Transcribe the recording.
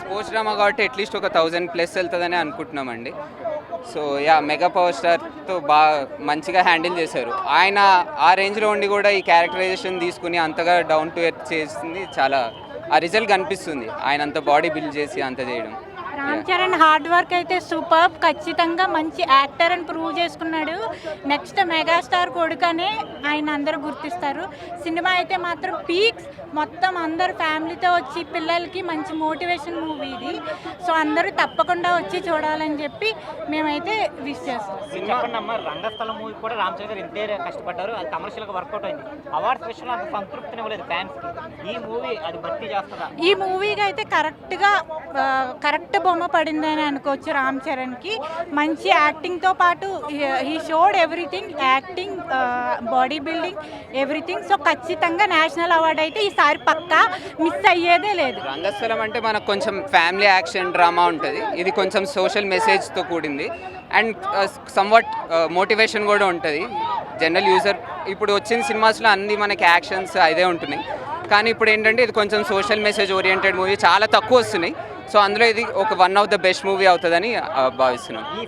Sports drama కాబట్టి at least ఒక 1000+ వెళ్తుందని అనుకుంటున్నామండి. సో మెగా పవర్ స్టార్తో బాగా మంచిగా హ్యాండిల్ చేశారు. ఆయన ఆ రేంజ్లో ఉండి కూడా ఈ క్యారెక్టరైజేషన్ తీసుకుని అంతగా డౌన్ టు ఎర్త్ చేసింది చాలా, ఆ రిజల్ట్ కనిపిస్తుంది ఆయన అంత బాడీ బిల్డ్ చేసి అంత చేయడం. రామ్ చరణ్ హార్డ్ వర్క్ అయితే సూపర్, ఖచ్చితంగా మంచి యాక్టర్ అని ప్రూవ్ చేసుకున్నాడు. నెక్స్ట్ మెగాస్టార్ కొడుకనే ఆయన అందరూ గుర్తిస్తారు. సినిమా అయితే మాత్రం పీక్స్, మొత్తం అందరు ఫ్యామిలీతో వచ్చి పిల్లలకి మంచి మోటివేషన్ మూవీ ఇది. సో అందరూ తప్పకుండా వచ్చి చూడాలని చెప్పి మేమైతే విష్ చేస్తాం. చెప్పండి అమ్మ, రంగస్థలం మూవీ కూడా రామ్ చరణ్ గారు ఇంతే కష్టపడ్డారు, అది కమర్షియల్గా వర్కౌట్ అయింది. అవార్డ్స్ విషయంలో అంత సంతృప్తిని ఇవ్వలేదు ఫ్యాన్స్కి. ఈ మూవీ అది భర్తీ చేస్తుందా? ఈ మూవీకి అయితే కరెక్ట్ బొమ్మ పడిందని అనుకోవచ్చు. రామ్ చరణ్కి మంచి యాక్టింగ్తో పాటు he showed everything, acting, body building, everything. So ఖచ్చితంగా నేషనల్ అవార్డు అయితే ఈసారి పక్కా మిస్ అయ్యేదే లేదు. రంగస్థలం అంటే మనకు కొంచెం ఫ్యామిలీ యాక్షన్ డ్రామా ఉంటుంది, ఇది కొంచెం సోషల్ మెసేజ్తో కూడింది అండ్ సమ్వాట్ మోటివేషన్ కూడా ఉంటుంది. జనరల్ యూజర్ ఇప్పుడు వచ్చిన సినిమాస్లో అన్ని మనకి యాక్షన్స్ అదే ఉంటున్నాయి, కానీ ఇప్పుడు ఏంటంటే ఇది కొంచెం సోషల్ మెసేజ్ ఓరియంటెడ్ మూవీ చాలా తక్కువ వస్తున్నాయి. సో అందులో ఇది ఒక one of the best movie అవుతుందని భావిస్తున్నాం.